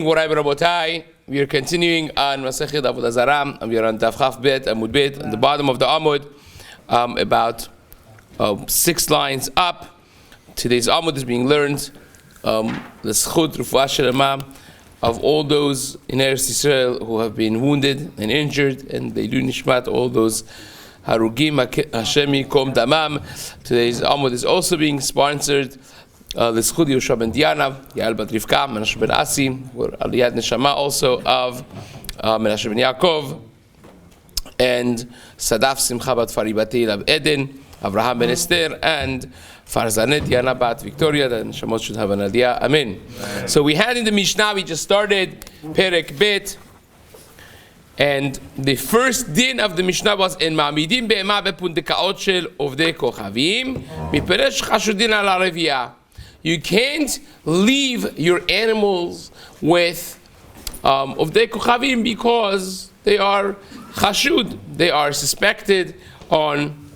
Rabotai, we are continuing on Masechet Avodah Zarah, and we are on Daf Chaf Bet, Amud Bet, on the bottom of the Amud, about 6 lines up. Today's Amud is being learned, the Zchut Refuah Shelema of all those in Eretz Yisrael who have been wounded and injured, and they do Nishmat, all those Harugim, Hashem Yikom Damam. Today's Amud is also being sponsored. The Zchut Yoshua ben Diana, Yael bat Rivka, Menashe ben Asi, Aliyat Neshama also of Menashe ben Yaakov, and Sadaf Simcha bat Faribatil of Eden, Avraham ben Esther, and Farzanet Diana bat Victoria, the Neshamot should have an Aliyah. Amen. So we had in the Mishnah, we just started Perek Bet, and the first din of the Mishnah was in Ma'amidim be'ema bepundekaot shel ovdei kochavim, miperesh chashudin al hareviyah. You can't leave your animals with ovdei kochavim because they are chashud. They are suspected on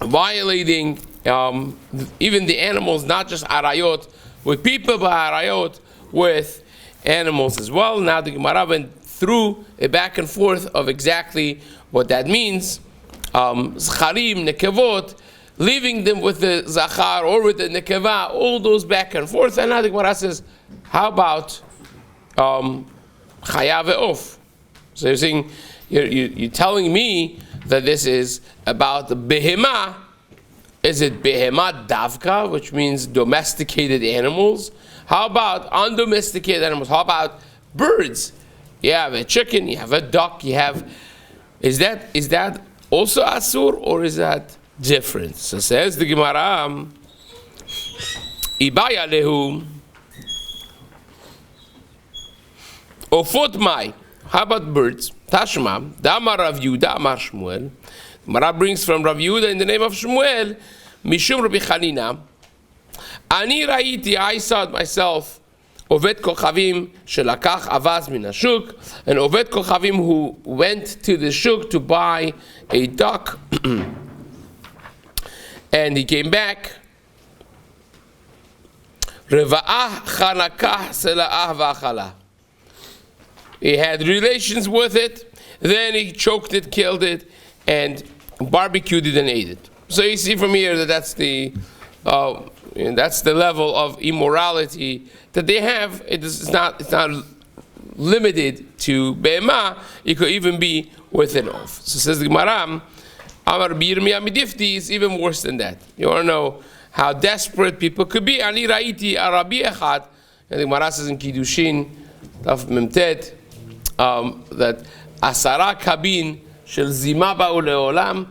violating even the animals, not just arayot with people, but arayot with animals as well. Now the Gemara went through a back and forth of exactly what that means. Zcharim, nekevot, leaving them with the zachar or with the nekeva, all those back and forth. And now the Gemara says, how about chayav ve'of? So you're saying, you're telling me that this is about the behema. Is it behema davka, which means domesticated animals? How about undomesticated animals? How about birds? You have a chicken, you have a duck, you have... Is that also asur, or is that different? So says the Gemara, Ibaya lehu ofot mai. How about birds? Tashma, Damar Rav Yehuda, Amar Shmuel. Gemara brings from Rav Yehuda in the name of Shmuel, Mishum Rabbi Chanina. Ani raiti, I saw it myself, Ovet Kochavim shelakach avaz min hashuk, an Ovet Kochavim who went to the shuk to buy a duck, and he came back. Reva'ah chanakah sela'ah v'achala. He had relations with it, then he choked it, killed it, and barbecued it and ate it. So you see from here that that's the level of immorality that they have. It's not limited to be'ema. It could even be with an oath. So says the Gemara, Amar Birmiya midifti is even worse than that. You want to know how desperate people could be. Ani raiti arabi echad, and the Gemara says in Kiddushin, Taf Memtet, that asara kabin shel zima ba'u le'olam.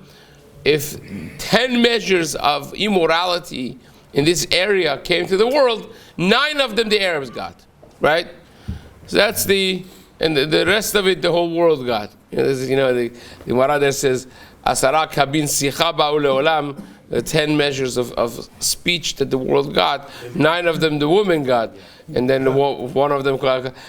If 10 measures of immorality in this area came to the world, 9 of them the Arabs got, right? So that's the rest of it the whole world got. The Gemara there says, Asara kabin sicha ba'u le'olam, the 10 measures of speech that the world got, 9 of them the woman got, and then one of them.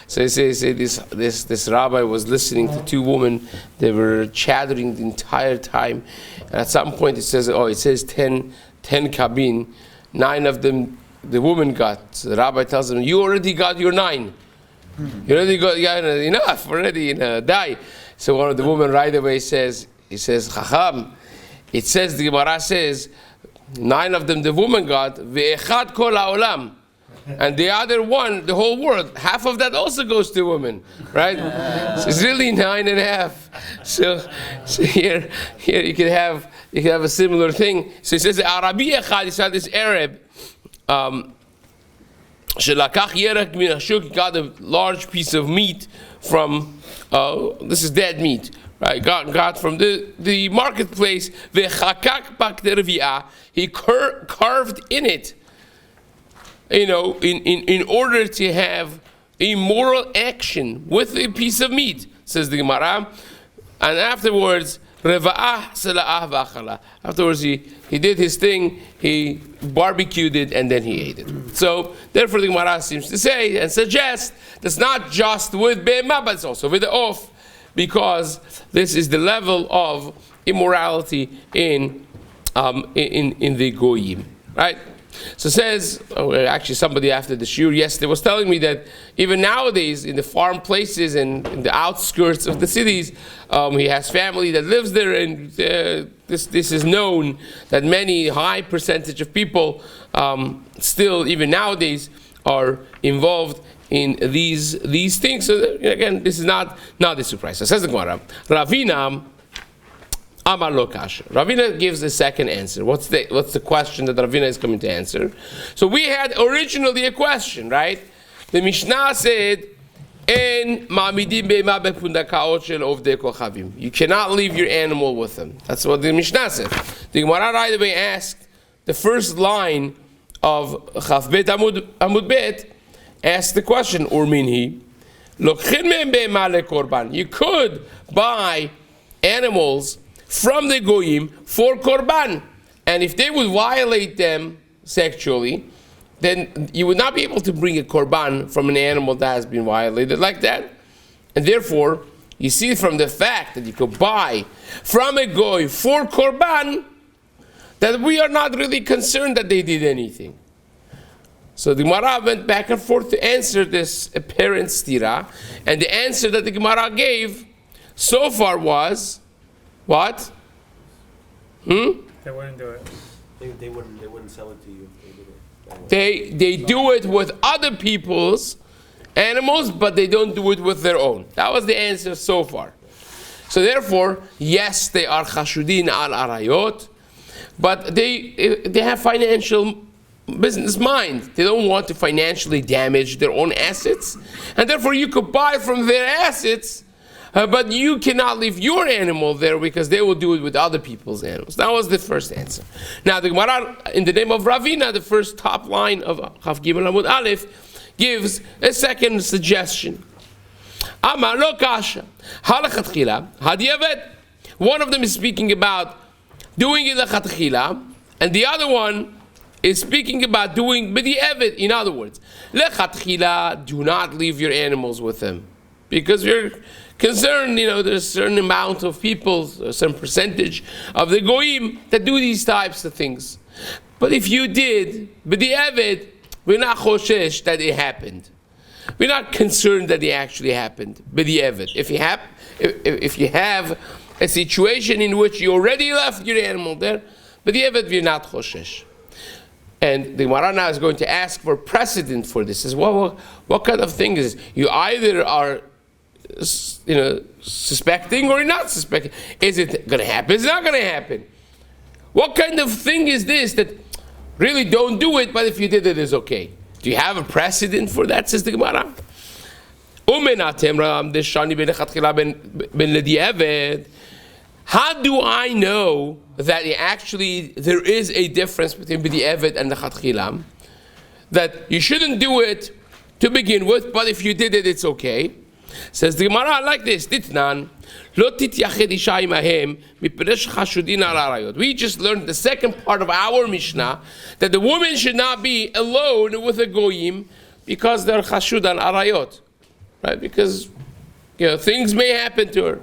So they say this rabbi was listening to 2 women. They were chattering the entire time, and at some point it says 10 kabin, 9 of them the woman got. So the rabbi tells them, you already got your 9. You already got enough already. Die. So one of the women right away says, Chacham, it says, the Gemara says, 9 of them the woman got, ve'echad kol ha'olam, and the other one, the whole world, half of that also goes to women, right? So it's really 9.5. So here you can have a similar thing. So it says the Arabi echad, it's not this Arab, shelakach yerek min hashuk, got a large piece of meat from this is dead meat. Right, got from the marketplace. V'chakak bak dervi'ah, he carved in it. In order to have a moral action with a piece of meat, says the Gemara, and afterwards, reva'ah sela'ah v'achala. Afterwards, he did his thing. He barbecued it and then he ate it. So therefore, the Gemara seems to say and suggest that's not just with be'ema, but it's also with the off. Because this is the level of immorality in the goyim, right? So it says, actually somebody after the shiur yesterday was telling me that even nowadays in the farm places and in the outskirts of the cities, he has family that lives there, and this is known that many high percentage of people still even nowadays are involved in these things. So again, this is not a surprise. So says the Gemara, Ravina Amar lo kasha. Ravina gives a second answer. What's the question that Ravina is coming to answer? So we had originally a question, right? The Mishnah said, "En ma'amidim be'ema bepundakaot shel ovdei kochavim." You cannot leave your animal with them. That's what the Mishnah said. The Gemara right away asked the first line of Chaf Bet Amud Bet, asked the question, Urminhi, lokhin me'em be'ema lekorban. You could buy animals from the goyim for korban, and if they would violate them sexually, then you would not be able to bring a korban from an animal that has been violated like that. And therefore, you see from the fact that you could buy from a goy for korban, that we are not really concerned that they did anything. So the Gemara went back and forth to answer this apparent stira, and the answer that the Gemara gave so far was what? They wouldn't do it. They wouldn't sell it to you if they did it. They do it with other people's animals, but they don't do it with their own. That was the answer so far. So therefore, yes, they are chashudin al arayot, but they have financial business mind. They don't want to financially damage their own assets, and therefore you could buy from their assets, but you cannot leave your animal there because they will do it with other people's animals. That was the first answer. Now the Gemara, in the name of Ravina, the first top line of Chaf Gimel Amud Aleph, gives a second suggestion. Amar lo kasha, halachatchila, hadiyavet. One of them is speaking about doing it lechatchila, and the other one is speaking about doing b'di'evet. In other words, lechatchila, do not leave your animals with them, because you're concerned, there's a certain amount of people, some percentage of the goyim that do these types of things. But if you did b'di'evet, we're not choshesh that it happened. We're not concerned that it actually happened. B'di'evet. If you have a situation in which you already left your animal there, b'di'evet, we're not choshesh. And the Gemara now is going to ask for precedent for this. Says, what kind of thing is this? You either are suspecting or you're not suspecting. Is it going to happen? It's not going to happen. What kind of thing is this that really don't do it, but if you did it, it's okay? Do you have a precedent for that, says the Gemara? How do I know that there is a difference between b'di'evet and the chatchila? That you shouldn't do it to begin with, but if you did it, it's okay. Says the Gemara like this: Ditnan, lo tityached isha imahem miperesh chashudin al arayot. We just learned the second part of our Mishnah that the woman should not be alone with a goyim because they're chashud al arayot, right? Because things may happen to her.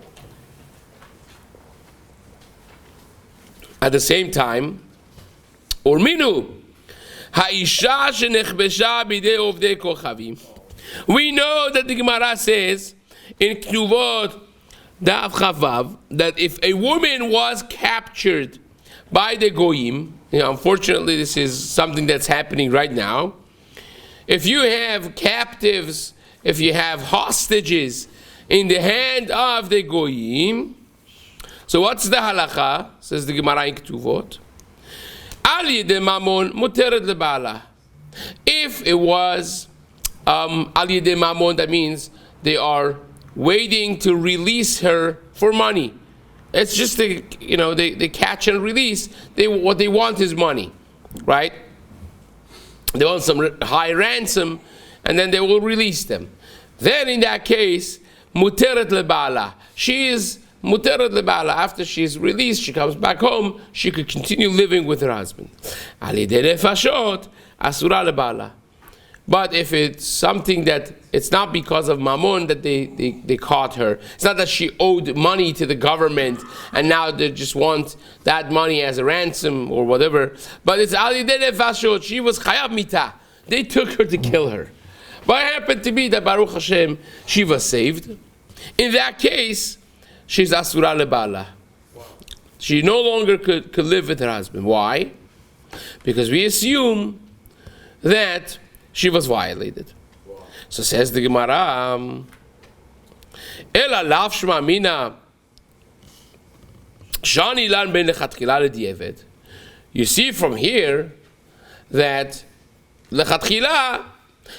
At the same time, Urminu, ha'isha shenechbesha bidei ovdei kochavim. We know that the Gemara says in Knuvot Daf Chavav that if a woman was captured by the goyim, unfortunately this is something that's happening right now. If you have captives, if you have hostages in the hand of the goyim, so what's the halacha? Says the Gemara in Ketuvot. Al yedei mamon muteret leba'ala. If it was al yedei mamon, that means they are waiting to release her for money. It's just they catch and release. What they want is money, right? They want some high ransom, and then they will release them. Then in that case, muteret leba'ala. She is muteret leba'ala. After she is released, she comes back home, she could continue living with her husband. Al yedei nefashot asura leba'ala. But if it's something that it's not because of mammon that they caught her, it's not that she owed money to the government and now they just want that money as a ransom or whatever, but it's ali de nefashot, she was chayav mita. They took her to kill her. But it happened to be that Baruch Hashem, she was saved. In that case, she's asura lebala. She no longer could live with her husband. Why? Because we assume that she was violated. So says the Gemara, Ela lav shma mina shani lan ben lechatchila lediyeved. You see from here that lechatchila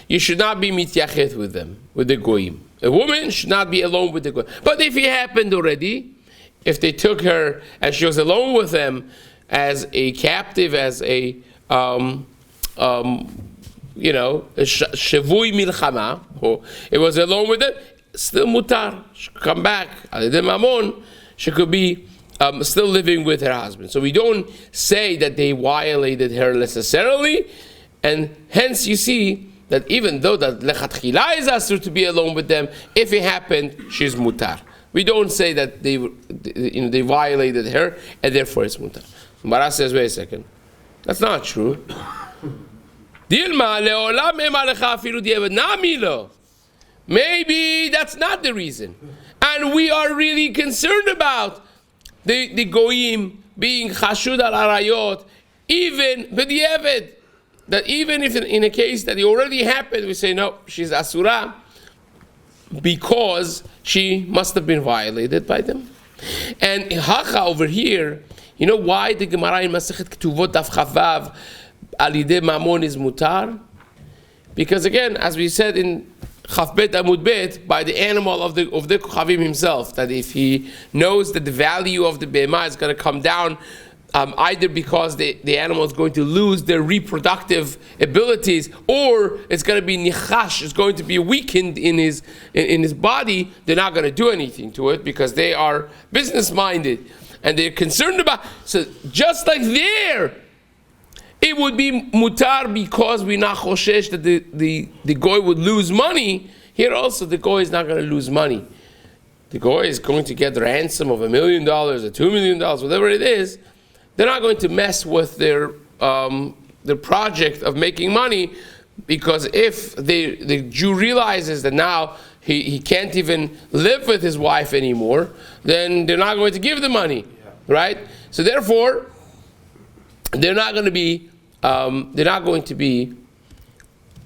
you should not be mityachet with them, with the goyim. A woman should not be alone with the goyim. But if it happened already, if they took her and she was alone with them as a captive, as a shavui milchama, it was alone with them, still mutar, she could come back. She could be still living with her husband. So we don't say that they violated her necessarily, and hence you see that even though that lechatchila is asur to be alone with them, if it happened, she's mutar. We don't say that they violated her and therefore it's mutar. Gemara says, wait a second, that's not true. Maybe that's not the reason. And we are really concerned about the goyim being chashud al arayot, even b'di'evet. That even if in a case that it already happened, we say, no, she's asura, because she must have been violated by them. And hacha over here, you know why the Gemara in Masechet Ketuvot Daf Chavav Alideh Mamon is mutar? Because again, as we said in Chaf Bet Amud Bet, by the animal of the Kochavim himself, that if he knows that the value of the Behemah is going to come down, either because the animal is going to lose their reproductive abilities, or it's going to be nichash, it's going to be weakened in his body, they're not going to do anything to it because they are business-minded and they're concerned about. So just like there, it would be mutar because we're not choshesh that the goy would lose money. Here also, the goy is not going to lose money. The goy is going to get the ransom of $1 million or $2 million, whatever it is. They're not going to mess with their project of making money, because if the Jew realizes that now he can't even live with his wife anymore, then they're not going to give the money, right? So therefore, they're not going to be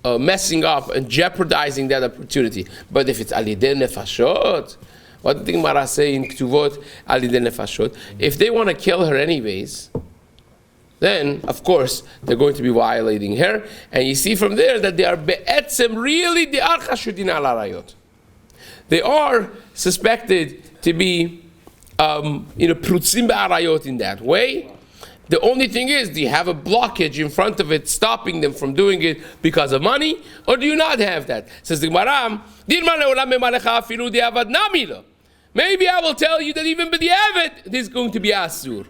messing up and jeopardizing that opportunity. But if it's alideh nefashot, what did the Gemara say in Ketuvot alideh nefashot? If they want to kill her anyways, then of course they're going to be violating her. And you see from there that they are be'etzem, really they are chashudin al arayot. They are suspected to be prutzim be'arayot in that way. The only thing is, do you have a blockage in front of it stopping them from doing it because of money, or do you not have that? Says the Gemara, maybe I will tell you that even b'di'evet this is going to be asur.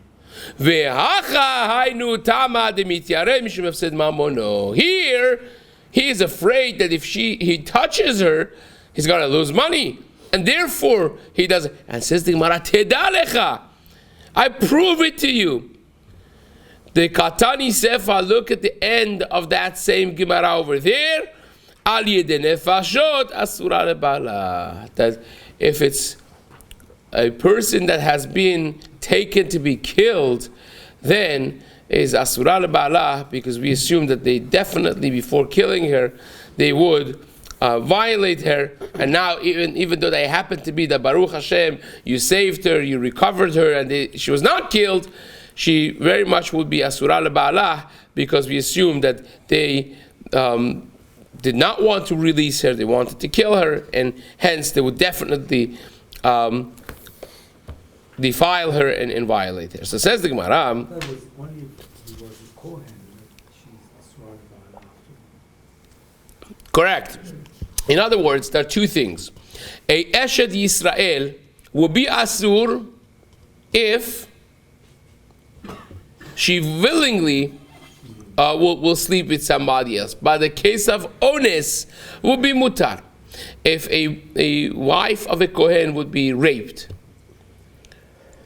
Here, he is afraid that if he touches her, he's going to lose money, and therefore he doesn't. And says the Gemara, Tedalecha, I prove it to you. The Katani Sefa, look at the end of that same Gemara over there. Al yedei nefashot asura lebala. That if it's a person that has been taken to be killed, then is asura lebala, because we assume that they definitely, before killing her, they would violate her. And now, even though they happen to be that Baruch Hashem, you saved her, you recovered her, and she was not killed, she very much would be asura leba'alah, because we assume that they did not want to release her, they wanted to kill her, and hence they would definitely defile her and violate her. So says the Gemara, correct. In other words, there are two things. A Eshed Yisrael will be asur if she willingly will sleep with somebody else. But the case of ones will be mutar. If a wife of a kohen would be raped,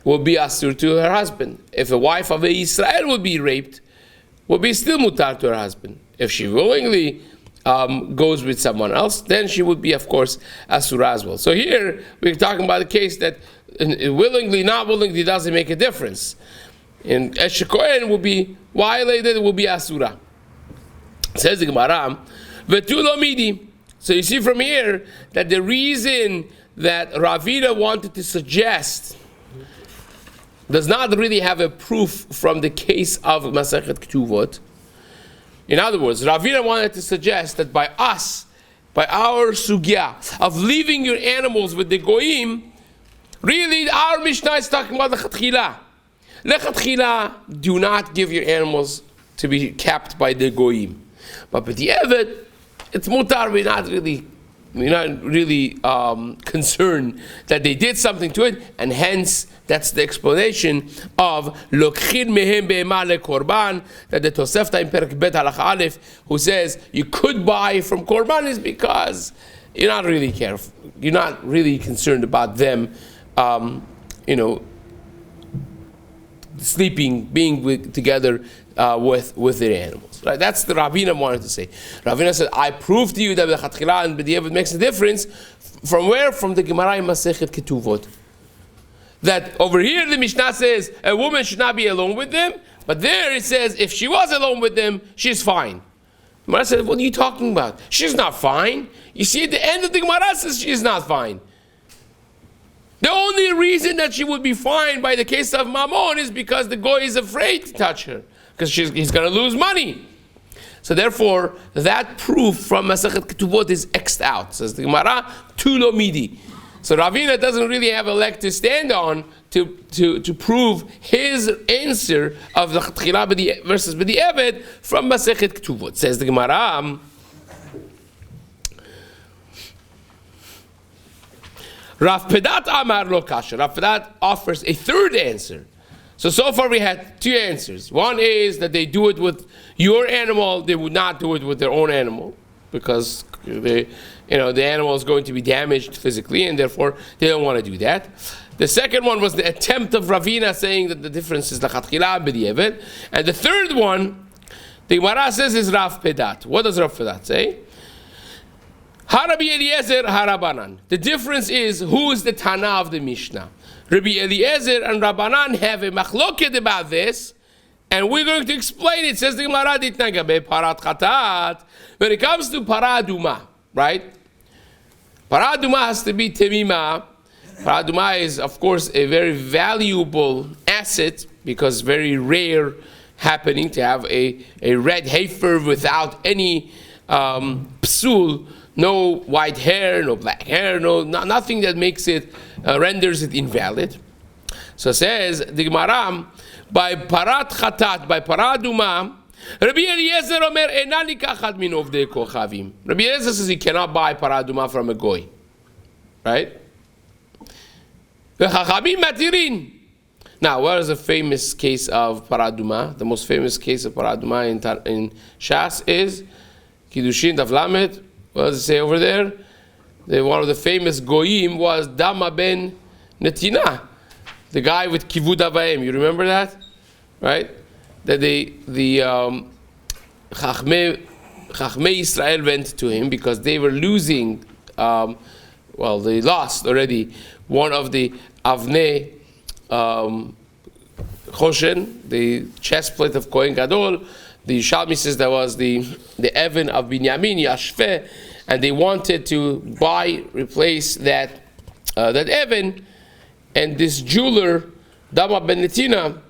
will be asur to her husband. If a wife of a Israel would be raped, will be still mutar to her husband. If she willingly goes with someone else, then she would be, of course, asura as well. So here we're talking about a case that willingly, not willingly, doesn't make a difference. And Eshe Kohen will be violated, will be asura. Says the Gemara, Vetu lo midi. So you see from here that the reason that Ravina wanted to suggest does not really have a proof from the case of Masechet Ketuvot. In other words, Ravina wanted to suggest that by us, by our sugya of leaving your animals with the goyim, really our Mishnah is talking about lechatchila. Lechatchila, do not give your animals to be kept by the goyim. But with the evet, it's mutar. We're not really concerned that they did something to it, and hence that's the explanation of lokhin mehem be'ema lekorban, that the Tosefta in Perek Bet Halakha Aleph, who says you could buy from korban, is because you're not really careful. You're not really concerned about them, sleeping, being together with their animals. Right? That's the Ravina wanted to say. Ravina said, I prove to you that the Chatchila and B'diavad makes a difference. From where? From the Gemara in Masechet Ketuvot. That over here the Mishnah says a woman should not be alone with them, but there it says if she was alone with them, she's fine. The Gemara said, what are you talking about? She's not fine. You see at the end of the Gemara says she's not fine. The only reason that she would be fine by the case of Mammon is because the goy is afraid to touch her, because he's going to lose money. So therefore, that proof from Masechet Ketuvot is X'd out. Says the Gemara, tu lo midi. So Ravina doesn't really have a leg to stand on to prove his answer of the Chatchila versus B'di'evet from Masechet Ketuvot. Says the Gemara, Rav Pedat Amar lo kasha. Rav Pedat offers a third answer. So far we had two answers. One is that they do it with your animal, they would not do it with their own animal, because the animal is going to be damaged physically, and therefore they don't want to do that. The second one was the attempt of Ravina saying that the difference is lechatchila b'di'evet. And the third one, the Gemara says, is Rav Pedat. What does Rav Pedat say? Rabbi Eliezer, Harabanan. The difference is who is the Tana of the Mishnah. Rabbi Eliezer and Rabbanan have a machloket about this, and we're going to explain it. Says the Gemara, parat chatat. When it comes to paraduma, right? Paraduma has to be temima. Paraduma is, of course, a very valuable asset, because very rare happening to have a red heifer without any psul. No white hair, no black hair, nothing that makes it, renders it invalid. So says the Gemara, by parat chatat, by paraduma, Rabbi Eliezer omer enani kachat min ovdei kochavim. Rabbi Eliezer says he cannot buy paraduma from a goy. Right? V'chachamim matirin. Now, what is the famous case of paraduma? The most famous case of paraduma in Shas is Kiddushin Daf Lamed. What does it say over there? One of the famous goyim was Dama ben Netina, the guy with kivud avayim. You remember that, right? That the Chachmei Israel went to him because they were losing. They lost already one of the Avnei Choshen, the chest plate of Kohen Gadol. The Shalmi says that was the Evan of Binyamin, Yashveh, and they wanted to replace that Evan, and this jeweler, Dama ben Netina,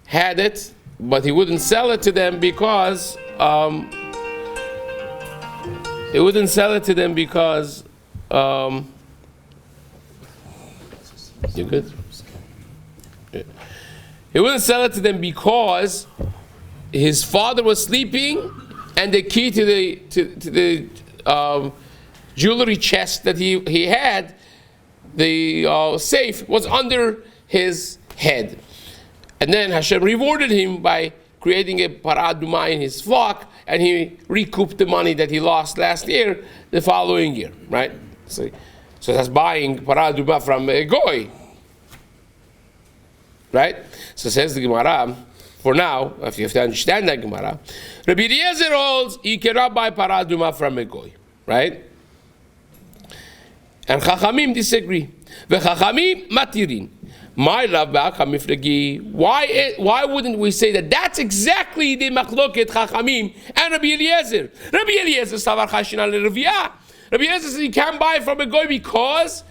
had it, but he wouldn't sell it to them because you good? He wouldn't sell it to them because his father was sleeping, and the key to the jewelry chest that he had, the safe, was under his head. And then Hashem rewarded him by creating a paraduma in his flock, and he recouped the money that he lost last year the following year, right? So that's buying paraduma from a goy, right? So says the Gemara, for now, if you have to understand that Gemara, Rabbi Eliezer holds you cannot buy paraduma from a goy, right? And Chachamim disagree. V'Chachamim matirin. My love ba'akamiflagi. Why wouldn't we say that that's exactly the machloket Chachamim and Rabbi Eliezer? Rabbi Eliezer savar chashinan leRaviyah. Rabbi Eliezer says you can't buy from a goy because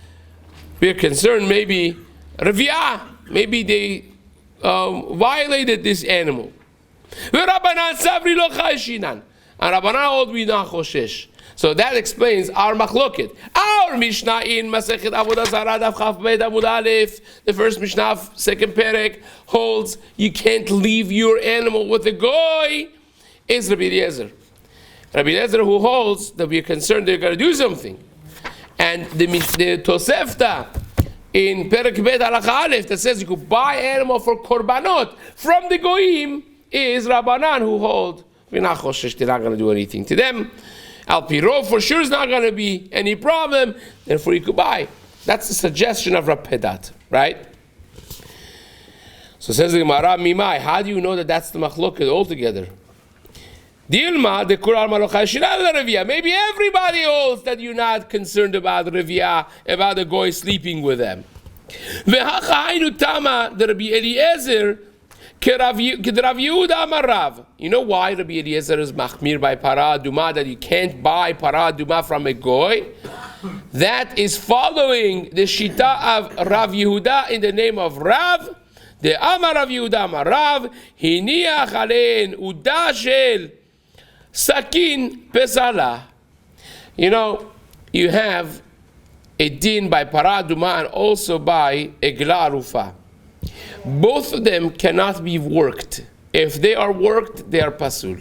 we're concerned maybe Raviyah, maybe they violated this animal. V'Rabbanan savri lo chashinan. And Rabbanan hold we not choshesh. So that explains our machloket. Our Mishnah in Masechet Avodah Zarah Daf Chaf Bet Amud Aleph, the first Mishnah, second Perek, holds you can't leave your animal with a goy, is Rabbi Eliezer. Rabbi Eliezer who holds that we are concerned they're going to do something. And the Tosefta in Perek Bet Halakha Aleph that says you could buy animal for korbanot from the goyim is Rabbanan who hold we're not choshesh, they're not going to do anything to them. Al Piro for sure is not going to be any problem, therefore you could buy. That's the suggestion of Rapedat, right? So says the Gemara, Mimai, how do you know that that's the machloket altogether? Dilma, the Quran Malachashina, maybe everybody holds that you're not concerned about Reviyah, about the goy sleeping with them. Vehachainu Tama, the Rabbi Eliezer, you know why Rabbi Eliezer is machmir by paraduma, that you can't buy paraduma from a goy? That is following the shita of Rav Yehuda in the name of Rav. The Amar Rav Yehuda Amar Rav, hiniach alein uda shel sakin pesala. You know, you have a din by paraduma and also by egla rufa. Both of them cannot be worked. If they are worked, they are pasul.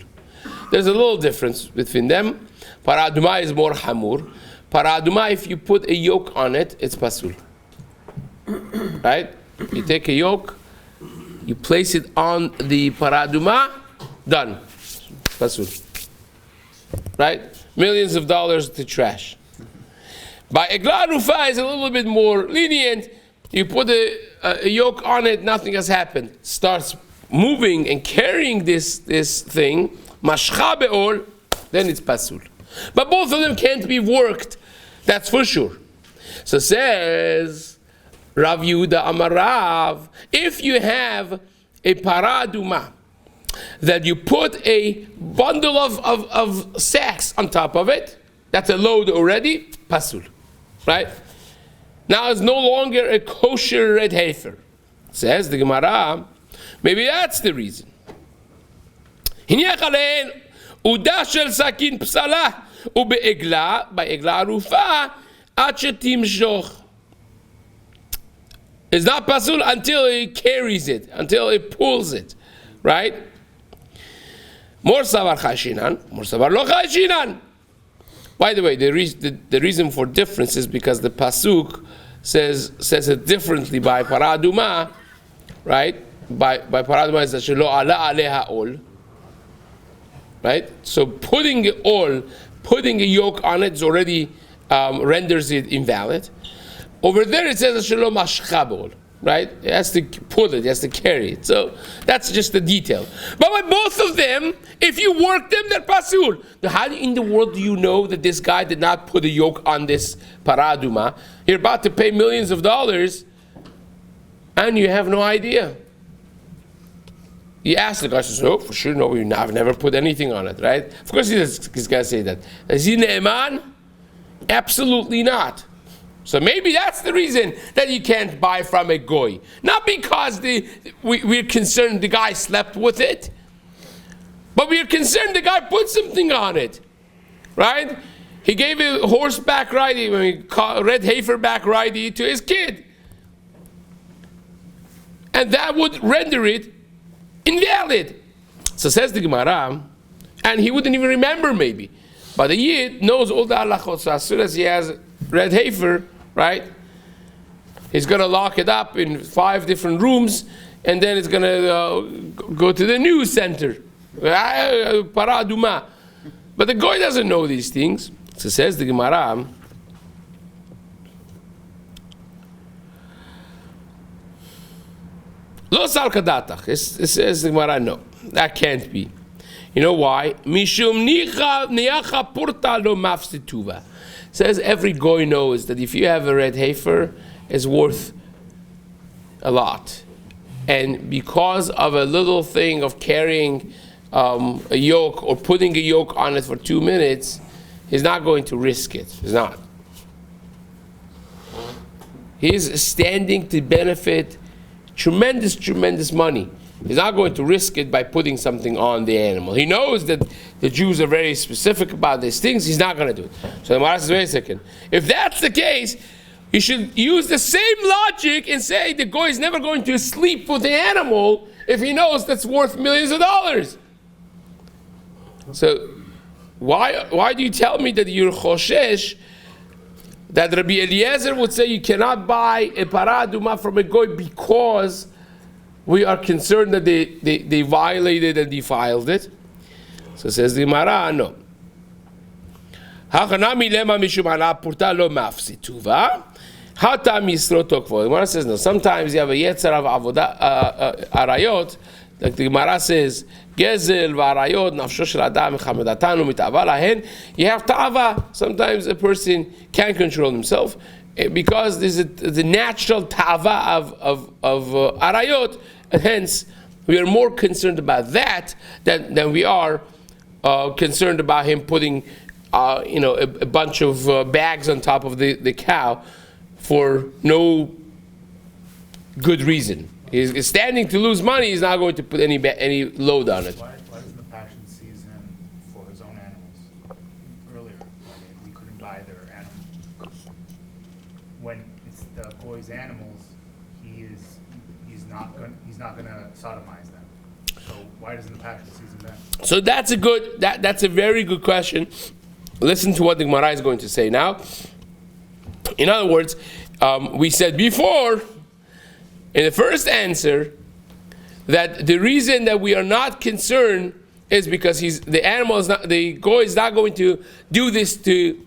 There's a little difference between them. Paraduma is more hamur. Paraduma, if you put a yoke on it, it's pasul. Right? You take a yoke, you place it on the paraduma, done. Pasul. Right? Millions of dollars to trash. By egla rufa is a little bit more lenient. You put a yoke on it, nothing has happened. Starts moving and carrying this thing, mashcha be'ol, then it's pasul. But both of them can't be worked, that's for sure. So says Rav Yehuda Amar Rav, if you have a paraduma, that you put a bundle of sacks on top of it, that's a load already, pasul, right? Now it's no longer a kosher red heifer. Says the Gemara, maybe that's the reason. Hiniach alein uda shel sakin psala ubeegla by egla rufa ad shetimshoch. It's not pasul until it carries it, until it pulls it, right? Mor savar chashinan, mor savar lo chashinan. By the way, the reason for difference is because the pasuk says it differently by paraduma, right? By paraduma is that shelo ala aleha ol, right? So putting a yoke on it is already renders it invalid. Over there it says shelo mashcha ol, right? It has to pull it, it has to carry it. So that's just the detail. But with both of them, if you work them, they're pasul. How in the world do you know that this guy did not put a yoke on this paraduma? You're about to pay millions of dollars, and you have no idea. You ask the guy, says, "Oh, for sure, no, I've never put anything on it, right?" Of course, he's going to say that. Is he ne'eman? Absolutely not. So maybe that's the reason that you can't buy from a goy. Not because we're concerned the guy slept with it, but we're concerned the guy put something on it, right? He gave a horseback riding, red heifer back riding to his kid. And that would render it invalid. So says the Gemara, and he wouldn't even remember maybe. But the Yid knows all the halachot. So as soon as he has red heifer, right, he's going to lock it up in 5 different rooms and then it's going to go to the news center. Para aduma. But the goy doesn't know these things. So says the Gemara, Lo sal kadatach. It says the Gemara, no, that can't be. You know why? Mishum niacha purta lo mafsituva. Says every goy knows that if you have a red heifer, it's worth a lot. And because of a little thing of carrying a yoke or putting a yoke on it for 2 minutes, he's not going to risk it. He's not. He's standing to benefit tremendous money. He's not going to risk it by putting something on the animal. He knows that the Jews are very specific about these things. He's not going to do it. So the Gemara says, wait a second. If that's the case, you should use the same logic and say the goy is never going to sleep with the animal if he knows that's worth millions of dollars. So why do you tell me that you're choshesh that Rabbi Eliezer would say you cannot buy a para aduma from a goy because we are concerned that they violated and defiled it? So says the Gemara, no. The Gemara says no. Sometimes you have a yetzer of avodah arayot, like the Gemara says, gezel v'arayot nafsho shel adam mechamedatanu mitava lahen. You have ta'ava. Sometimes a person can't control himself because there's the natural ta'ava of arayot, and hence we are more concerned about that than we are concerned about him putting a bunch of bags on top of the cow for no good reason. He's standing to lose money. He's not going to put any load on it. Why doesn't the Passion seize him for his own animals earlier? I mean, we couldn't buy their animals. When it's the boy's animals, he's not going to sodomize them. So why doesn't the Passion seize him then? So that's a very good question. Listen to what the Gemara is going to say now. In other words, we said before, in the first answer, that the reason that we are not concerned is because the goy is not going to do this to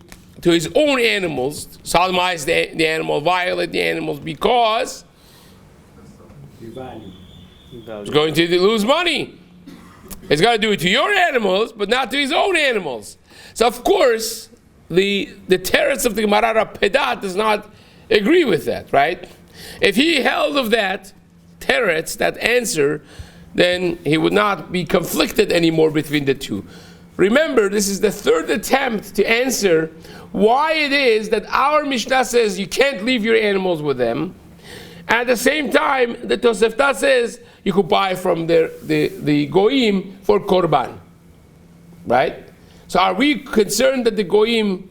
his own animals, sodomize the animal, violate the animals, because he's going to lose money. He's going to do it to your animals, but not to his own animals. So of course, the teretz of the Gemara Pedat does not agree with that, right? If he held of that teretz, that answer, then he would not be conflicted anymore between the two. Remember, this is the third attempt to answer why it is that our Mishnah says you can't leave your animals with them. At the same time, the Tosefta says you could buy from the goyim for korban, right? So are we concerned that the goyim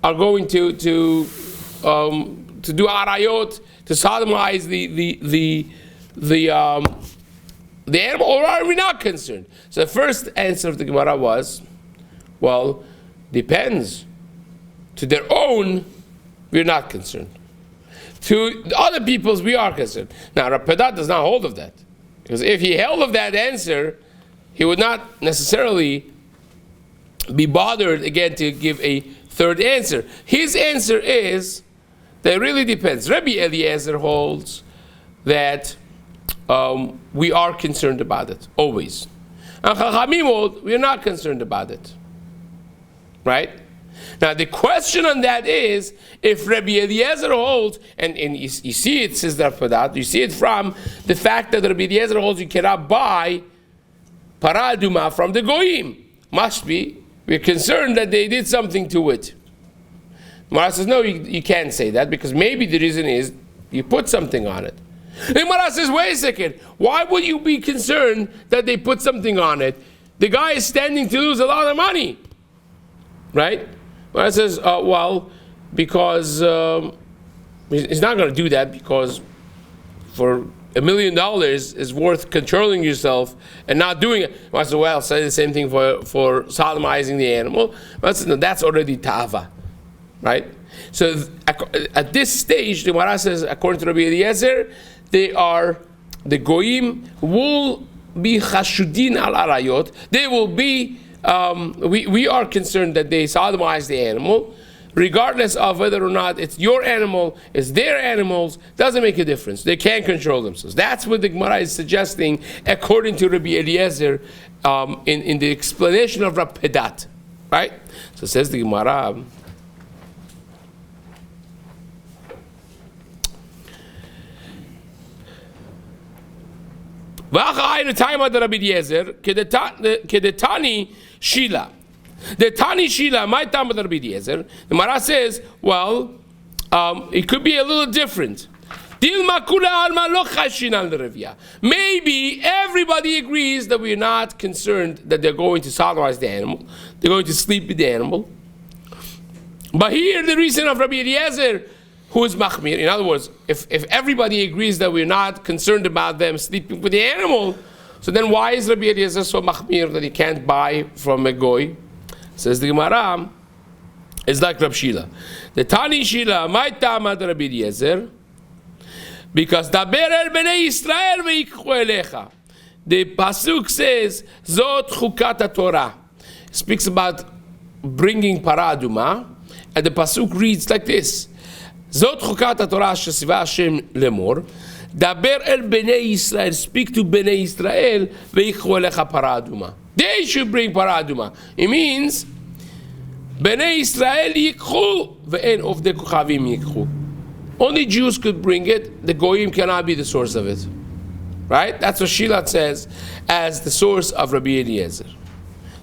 are going to do arayot, to sodomize the animal, or are we not concerned? So the first answer of the Gemara was, well, depends. To their own, we're not concerned. To other people's, we are concerned. Now, Rav Pedat does not hold of that. Because if he held of that answer, he would not necessarily be bothered again to give a third answer. His answer is that it really depends. Rabbi Eliezer holds that we are concerned about it, always. And Chachamim hold we are not concerned about it. Right? Now the question on that is, if Rabbi Eliezer holds, and you see it, says that for that, you see it from the fact that Rabbi Eliezer holds you cannot buy para aduma from the goyim. Must be, we're concerned that they did something to it. Gemara says, no, you can't say that, because maybe the reason is you put something on it. And Gemara says, wait a second, why would you be concerned that they put something on it? The guy is standing to lose a lot of money. Right? Gemara says, well, because he's not going to do that, because for $1 million is worth controlling yourself and not doing it. Gemara says, well, say the same thing for sodomizing the animal. Gemara says, no, that's already tava. Right? So at this stage, the Gemara says, according to Rabbi Eliezer, they are the goyim will be chashudin al arayot. They will be. We are concerned that they sodomize the animal, regardless of whether or not it's your animal, it's their animals. Doesn't make a difference. They can't control themselves. That's what the Gemara is suggesting, according to Rabbi Eliezer, in the explanation of Rav Pedat. Right? So says the Gemara. Kedetani Shila. The Tani Shila, my time with Rabbi Eliezer. The Mara says, well, it could be a little different. Maybe everybody agrees that we're not concerned that they're going to sodomize the animal. They're going to sleep with the animal. But here the reason of Rabbi Eliezer, who is machmir, in other words, if everybody agrees that we're not concerned about them sleeping with the animal, so then why is Rabbi Eliezer so machmir that he can't buy from a goy? Says the Gemara, it's like Rab Shila. The Tani Shila, my tamad Rabbi Eliezer, because daber el bnei Yisrael ve'yikchu elecha. The pasuk says, Zot chukat Torah. Speaks about bringing paraduma, and the pasuk reads like this: Zot chukat Torah shesiva Hashem lemor. Daber el bnei Yisrael. Speak to bnei Yisrael ve'yikchu elecha paraduma. They should bring paraduma. It means bnei Yisrael yikchu ve'en of the kuchavim yikchu. Only Jews could bring it. The goyim cannot be the source of it. Right? That's what Shilat says as the source of Rabbi Eliezer.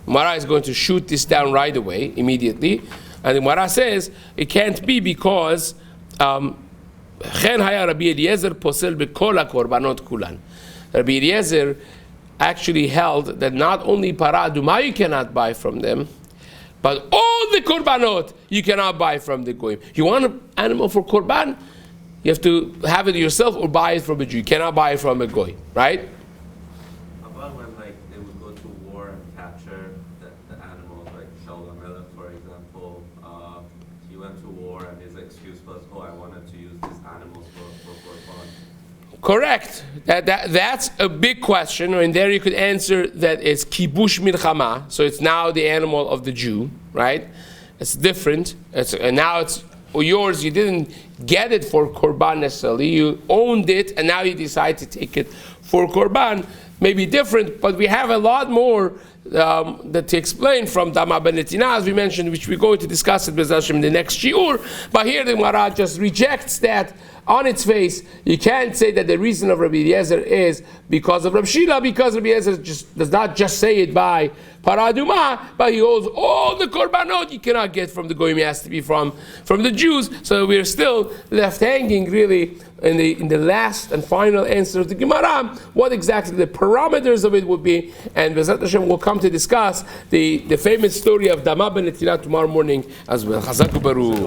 Gemara is going to shoot this down right away, immediately. And the Gemara says it can't be because Chen haya Rabbi Eliezer posel bekol hakorbanot kulan. Rabbi Eliezer actually held that not only paraduma you cannot buy from them, but all the korbanot you cannot buy from the goyim. You want an animal for korban, you have to have it yourself or buy it from a Jew. You cannot buy it from a goy, right? How about when they would go to war and capture the animals, like Shalom Melech, for example? He went to war and his excuse was, I wanted to use these animals for korban. Correct. That's a big question, and there you could answer that it's kibush milchama, so it's now the animal of the Jew, right? It's different. And now it's yours. You didn't get it for korban necessarily. You owned it, and now you decide to take it for korban. Maybe different, but we have a lot more that to explain from Dama Benetina, as we mentioned, which we're going to discuss it with Hashem in the next shiur. But here the Gemara just rejects that on its face. You can't say that the reason of Rabbi Eliezer is because of Rab Shila, because Rabbi Eliezer just does not just say it by paraduma, but he holds all the korbanot you cannot get from the goyim, it has to be from the Jews. So we're still left hanging really in the last and final answer of the Gemara, what exactly the parameters of it would be, and Bezat Hashem will come to discuss the famous story of Dama ben Netila tomorrow morning as well. Chazak u'baruch.